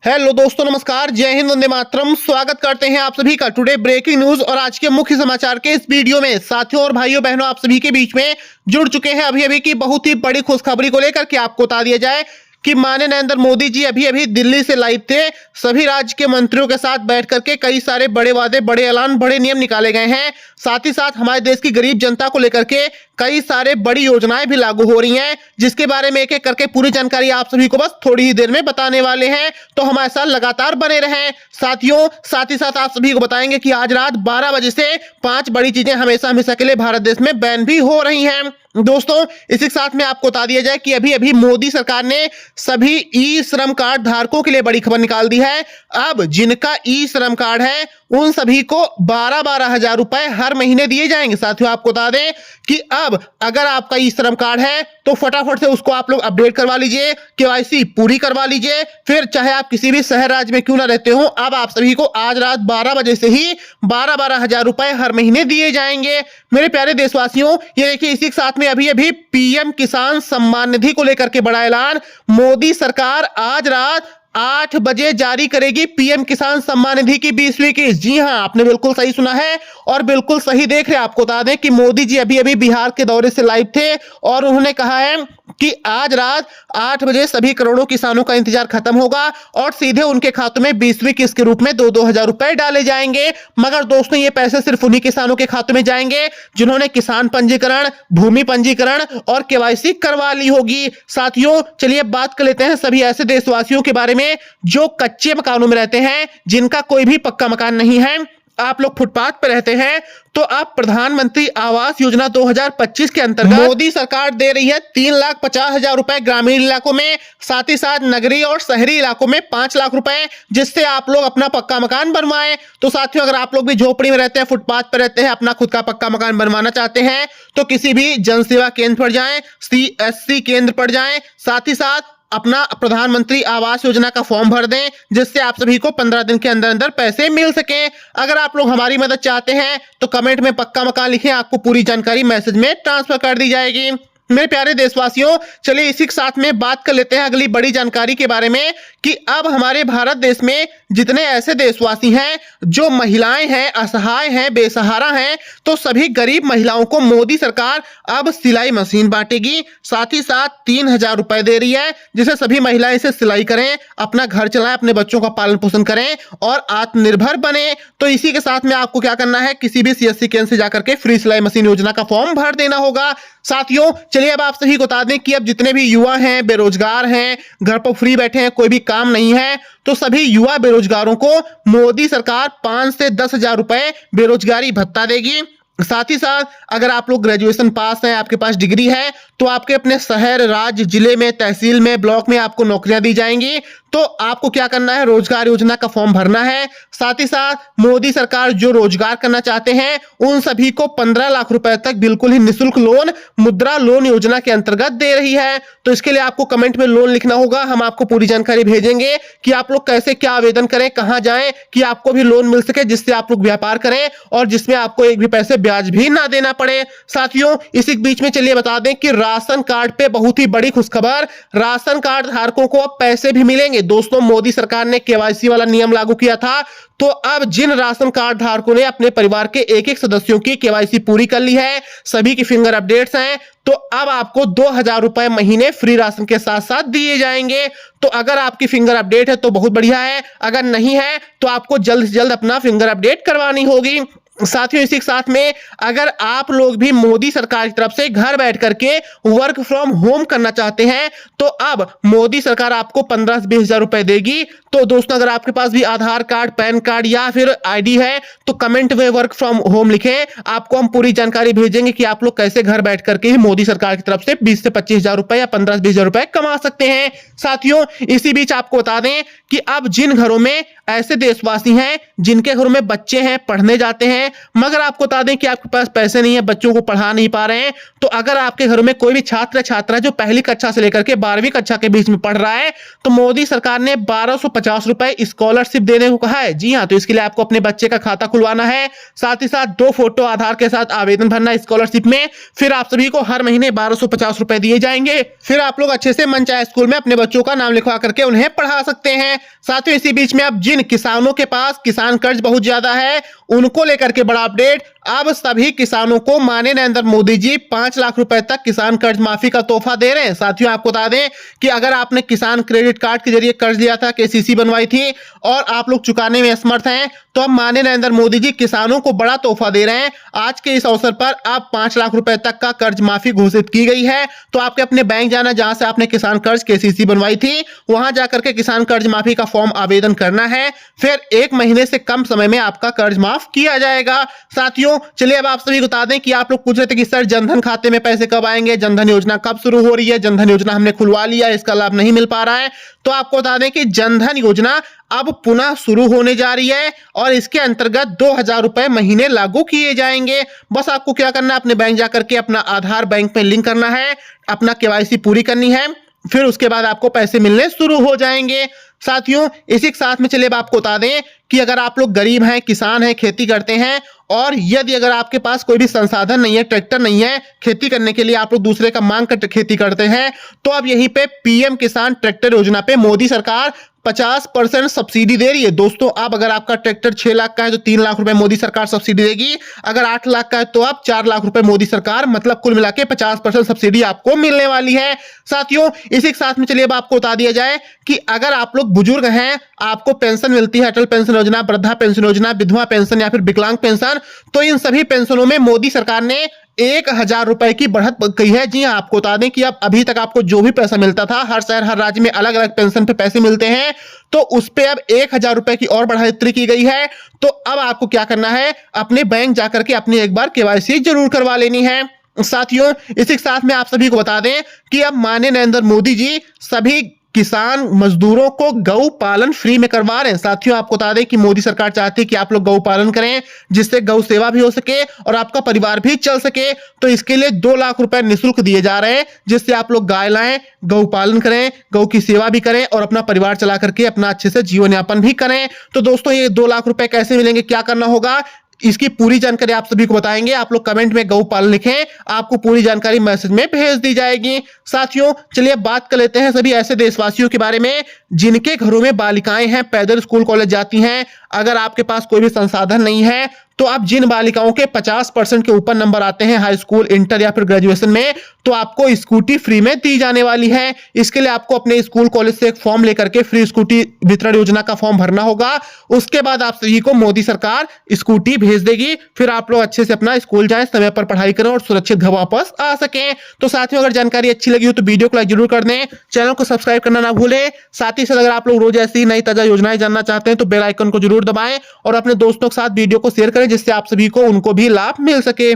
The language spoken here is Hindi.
हेलो दोस्तों, नमस्कार, जय हिंद, वंदे मातरम। स्वागत करते हैं आप सभी का टुडे ब्रेकिंग न्यूज और आज के मुख्य समाचार के इस वीडियो में। साथियों और भाइयों बहनों, आप सभी के बीच में जुड़ चुके हैं अभी अभी की बहुत ही बड़ी खुशखबरी को लेकर के आपको बता दिया जाए कि माननीय नरेंद्र मोदी जी अभी अभी दिल्ली से लाइव थे। सभी राज्य के मंत्रियों के साथ बैठ करके कई सारे बड़े वादे, बड़े ऐलान, बड़े नियम निकाले गए हैं। साथ ही साथ हमारे देश की गरीब जनता को लेकर के कई सारे बड़ी योजनाएं भी लागू हो रही हैं, जिसके बारे में एक एक करके पूरी जानकारी आप सभी को बस थोड़ी ही देर में बताने वाले हैं। तो हमारे साथ लगातार बने रहें साथियों। साथ ही साथ आप सभी को बताएंगे कि आज रात 12 बजे से 5 बड़ी चीजें हमेशा हमेशा के लिए भारत देश में बैन भी हो रही हैं। दोस्तों, इसी के साथ में आपको बता दिया जाए कि अभी अभी मोदी सरकार ने सभी ई श्रम कार्ड धारकों के लिए बड़ी खबर निकाल दी है। अब जिनका ई श्रम कार्ड है उन सभी को 12-12 हजार रुपए हर महीने दिए जाएंगे। साथियों, आपको बता दें कि अब अगर आपका ई श्रम कार्ड है तो फटाफट से उसको आप लोग अपडेट करवा लीजिए, केवाईसी पूरी करवा लीजिए। फिर चाहे आप किसी भी शहर राज्य में क्यों ना रहते हो, अब आप सभी को आज रात 12 बजे से ही 12-12 हजार रुपए हर महीने दिए जाएंगे। मेरे प्यारे देशवासियों, ये देखिए, इसी के साथ में अभी अभी पीएम किसान सम्मान निधि को लेकर के बड़ा ऐलान। मोदी सरकार आज रात 8 बजे जारी करेगी पीएम किसान सम्मान निधि की 20वीं किस्त। जी हां, आपने बिल्कुल सही सुना है और बिल्कुल सही देख रहे हैं। आपको बता दें कि मोदी जी अभी अभी बिहार के दौरे से लाइव थे और उन्होंने कहा है कि आज रात 8 बजे सभी करोड़ों किसानों का इंतजार खत्म होगा और सीधे उनके खातों में 20वीं किस्त के रूप में 2-2 हजार रुपए डाले जाएंगे। मगर दोस्तों, ये पैसे सिर्फ उन्हीं किसानों के खातों में जाएंगे जिन्होंने किसान पंजीकरण, भूमि पंजीकरण और केवाईसी करवा ली होगी। साथियों, चलिए बात कर लेते हैं सभी ऐसे देशवासियों के बारे में जो कच्चे मकानों में रहते हैं, जिनका कोई भी पक्का मकान नहीं है। आप लोग फुटपाथ पर रहते हैं तो आप प्रधानमंत्री आवास योजना 2025 के अंतर्गत मोदी सरकार दे रही है 3,50,000 रुपए ग्रामीण इलाकों में, साथ ही साथ नगरीय और शहरी इलाकों में 5 लाख रुपए, जिससे आप लोग अपना पक्का मकान बनवाएं। तो साथियों, अगर आप लोग भी झोपड़ी में रहते हैं, फुटपाथ पर रहते हैं, अपना खुद का पक्का मकान बनवाना चाहते हैं तो किसी भी जनसेवा केंद्र पर जाएं, CSC केंद्र पर जाएं। साथ ही साथ अपना प्रधानमंत्री आवास योजना का फॉर्म भर दें, जिससे आप सभी को 15 दिन के अंदर अंदर पैसे मिल सके। अगर आप लोग हमारी मदद चाहते हैं तो कमेंट में पक्का मकान लिखें, आपको पूरी जानकारी मैसेज में ट्रांसफर कर दी जाएगी। मेरे प्यारे देशवासियों, चलिए इसी के साथ में बात कर लेते हैं अगली बड़ी जानकारी के बारे में कि अब हमारे भारत देश में जितने ऐसे देशवासी हैं जो महिलाएं हैं, असहाय हैं, बेसहारा हैं, तो सभी गरीब महिलाओं को मोदी सरकार अब सिलाई मशीन बांटेगी। साथ ही साथ 3,000 रुपए दे रही है, जिसे सभी महिलाएं इसे सिलाई करें, अपना घर चलाएं, अपने बच्चों का पालन पोषण करें और आत्मनिर्भर बने। तो इसी के साथ में आपको क्या करना है, किसी भी CSC केंद्र से जाकर के फ्री सिलाई मशीन योजना का फॉर्म भर देना होगा। साथियों, चलिए अब आप सभी को बता दें कि अब जितने भी युवा हैं, बेरोजगार हैं, घर पर फ्री बैठे हैं, कोई भी काम नहीं है, तो सभी युवा बेरोजगारों को मोदी सरकार 5 से 10 हजार रुपए बेरोजगारी भत्ता देगी। साथ ही साथ अगर आप लोग ग्रेजुएशन पास हैं, आपके पास डिग्री है, तो आपके अपने शहर, राज्य, जिले में, तहसील में, ब्लॉक में आपको नौकरियां दी जाएंगी। तो आपको क्या करना है, रोजगार योजना का फॉर्म भरना है। साथ ही साथ मोदी सरकार जो रोजगार करना चाहते हैं उन सभी को 15 लाख रुपए तक बिल्कुल ही निःशुल्क लोन मुद्रा लोन योजना के अंतर्गत दे रही है। तो इसके लिए आपको कमेंट में लोन लिखना होगा, हम आपको पूरी जानकारी भेजेंगे कि आप लोग कैसे क्या आवेदन करें, कहां जाएं कि आपको भी लोन मिल सके, जिससे आप लोग व्यापार करें और जिसमें आपको एक भी पैसे ब्याज भी ना देना पड़े। साथियों, इसी बीच में चलिए बता दें कि राशन कार्ड पे बहुत ही बड़ी खुशखबर, राशन कार्ड धारकों को अब पैसे भी मिलेंगे। दोस्तों, मोदी सरकार ने केवाईसी वाला नियम लागू किया था, तो अब जिन राशन कार्ड धारकों ने अपने परिवार के एक-एक सदस्यों की केवाईसी पूरी कर ली है, सभी की फिंगर अपडेट्स हैं, तो अब आपको 2,000 रुपए महीने फ्री राशन के साथ साथ दिए जाएंगे। तो अगर आपकी फिंगर अपडेट है तो बहुत बढ़िया है, अगर नहीं है तो आपको जल्द से जल्द अपना फिंगर अपडेट करवानी होगी। साथियों, इसी के साथ में अगर आप लोग भी मोदी सरकार की तरफ से घर बैठ करके वर्क फ्रॉम होम करना चाहते हैं तो अब मोदी सरकार आपको 15 से 20 हजार रुपए देगी। तो दोस्तों, अगर आपके पास भी आधार कार्ड, पैन कार्ड या फिर ID है तो कमेंट में वर्क फ्रॉम होम लिखें, आपको हम पूरी जानकारी भेजेंगे कि आप लोग कैसे घर बैठ करके ही मोदी सरकार की तरफ से 20 से 25 हजार रुपए या 15 से 20 हजार रुपए कमा सकते हैं। साथियों, इसी बीच आपको बता दें कि अब जिन घरों में ऐसे देशवासी हैं जिनके घरों में बच्चे हैं, पढ़ने जाते हैं, हैं, मगर आपको बता दें कि आपके पास पैसे नहीं है, बच्चों को पढ़ा नहीं पा रहे हैं, तो अगर आपके घर में कोई भी छात्र छात्रा जो पहली कक्षा से लेकर के 12वीं कक्षा के बीच में पढ़ रहा है, तो मोदी सरकार ने 1250 रुपए स्कॉलरशिप देने को कहा है। जी हाँ, तो इसके लिए आपको अपने बच्चे का खाता खुलवाना है, साथ ही साथ 2 फोटो आधार के साथ आवेदन भरना स्कॉलरशिप में। फिर आप सभी को हर महीने 1250 रुपए दिए जाएंगे। फिर आप लोग अच्छे से मनचाहे स्कूल में अपने बच्चों का नाम लिखवा करके उन्हें पढ़ा सकते हैं। साथियों, इसी बीच में अब जिन किसानों के पास किसान कर्ज बहुत ज्यादा है, उनको लेकर के बड़ा अपडेट। अब सभी किसानों को माननीय नरेंद्र मोदी जी 5 लाख रुपए तक किसान कर्ज माफी का तोहफा दे रहे हैं। साथियों, आपको बता दें कि अगर आपने किसान क्रेडिट कार्ड के जरिए कर्ज लिया था, केसीसी बनवाई थी और आप लोग चुकाने में असमर्थ हैं, तो अब माननीय नरेंद्र मोदी जी किसानों को बड़ा तोहफा दे रहे हैं। आज के इस अवसर पर अब 5 लाख रुपए तक का कर्ज माफी घोषित की गई है। तो आपके अपने बैंक जाना, जहां से आपने किसान कर्ज केसीसी बनवाई थी, वहां जाकर के किसान कर्ज माफी का फॉर्म आवेदन करना है। फिर 1 महीने से कम समय में आपका कर्ज माफ किया जाएगा। साथियों, चलिए अब आप सभी को बता दें कि आप लोग पूछ रहे थे कि सर जनधन खाते में पैसे कब आएंगे, जनधन योजना कब शुरू हो रही है। जनधन योजना हमने खुलवा लिया, इसका लाभ नहीं मिल पा रहा है। तो आपको बता दें कि जनधन योजना अब पुनः शुरू होने जा रही है और इसके अंतर्गत 2000 रुपए महीने लागू किए जाएंगे। बस आपको क्या करना है, अपने बैंक जाकर के अपना आधार बैंक में लिंक करना है, अपना केवाईसी पूरी करनी है, फिर उसके बाद आपको पैसे मिलने शुरू हो जाएंगे। साथियों, इसी के साथ में चलिए अब आपको बता दें कि अगर आप लोग गरीब हैं, किसान हैं, खेती करते हैं और यदि अगर आपके पास कोई भी संसाधन नहीं है, ट्रैक्टर नहीं है खेती करने के लिए, आप लोग दूसरे का मांग कर खेती करते हैं, तो अब यहीं पे पीएम किसान ट्रैक्टर योजना पे मोदी सरकार 50% सब्सिडी दे रही है। दोस्तों, अब अगर आपका ट्रैक्टर 6 लाख का है तो 3 लाख रुपए मोदी सरकार सब्सिडी देगी। अगर 8 लाख का है तो अब 4 लाख रुपए मोदी सरकार, मतलब कुल मिला के 50% सब्सिडी आपको मिलने वाली है। साथियों, इसी के साथ में चलिए अब आपको बता दिया जाए कि अगर आप लोग बुजुर्ग हैं, आपको पेंशन मिलती है, अटल पेंशन योजना, वृद्धा पेंशन योजना, विधवा पेंशन या फिर विकलांग पेंशन, तो इन सभी पेंशनों में मोदी सरकार ने 1000 रुपए की बढ़त की है। जी हाँ, आपको बता दें कि अब अभी तक आपको जो भी पैसा मिलता था, हर शहर हर राज्य में अलग अलग पेंशन पे पैसे मिलते हैं, तो उस पे अब 1000 रुपए की और बढ़ोतरी की गई है। तो अब आपको क्या करना है, अपने बैंक जाकर के अपनी एक बार केवाईसी जरूर करवा लेनी है। साथियों, इसी के साथ में आप सभी को बता दें कि अब माननीय नरेंद्र मोदी जी सभी किसान मजदूरों को गौ पालन फ्री में करवा रहे हैं। साथियों, आपको बता दें कि मोदी सरकार चाहती है कि आप लोग गौ पालन करें, जिससे गौ सेवा भी हो सके और आपका परिवार भी चल सके। तो इसके लिए 2 लाख रुपए निःशुल्क दिए जा रहे हैं, जिससे आप लोग गाय लाएं, गौ पालन करें, गौ की सेवा भी करें और अपना परिवार चला करके अपना अच्छे से जीवन यापन भी करें। तो दोस्तों, ये 2 लाख रुपए कैसे मिलेंगे, क्या करना होगा, इसकी पूरी जानकारी आप सभी को बताएंगे। आप लोग कमेंट में गौपाल लिखें, आपको पूरी जानकारी मैसेज में भेज दी जाएगी। साथियों, चलिए बात कर लेते हैं सभी ऐसे देशवासियों के बारे में जिनके घरों में बालिकाएं हैं, पैदल स्कूल कॉलेज जाती हैं। अगर आपके पास कोई भी संसाधन नहीं है, तो अब जिन बालिकाओं के 50% के ऊपर नंबर आते हैं हाई स्कूल, इंटर या फिर ग्रेजुएशन में, तो आपको स्कूटी फ्री में दी जाने वाली है। इसके लिए आपको अपने स्कूल कॉलेज से एक फॉर्म लेकर के फ्री स्कूटी वितरण योजना का फॉर्म भरना होगा। उसके बाद आप सभी को मोदी सरकार स्कूटी भेज देगी। फिर आप लोग अच्छे से अपना स्कूल जाएं, समय पर पढ़ाई करें और सुरक्षित घर वापस आ सकें। तो साथियों, अगर जानकारी अच्छी लगी हो तो वीडियो को लाइक जरूर कर दें, चैनल को सब्सक्राइब करना ना भूलें। साथ ही साथ अगर आप लोग रोज ऐसी नई ताजा योजनाएं जानना चाहते हैं तो बेल आइकन को जरूर दबाएं और अपने दोस्तों के साथ वीडियो को शेयर करें, जिससे आप सभी को उनको भी लाभ मिल सके।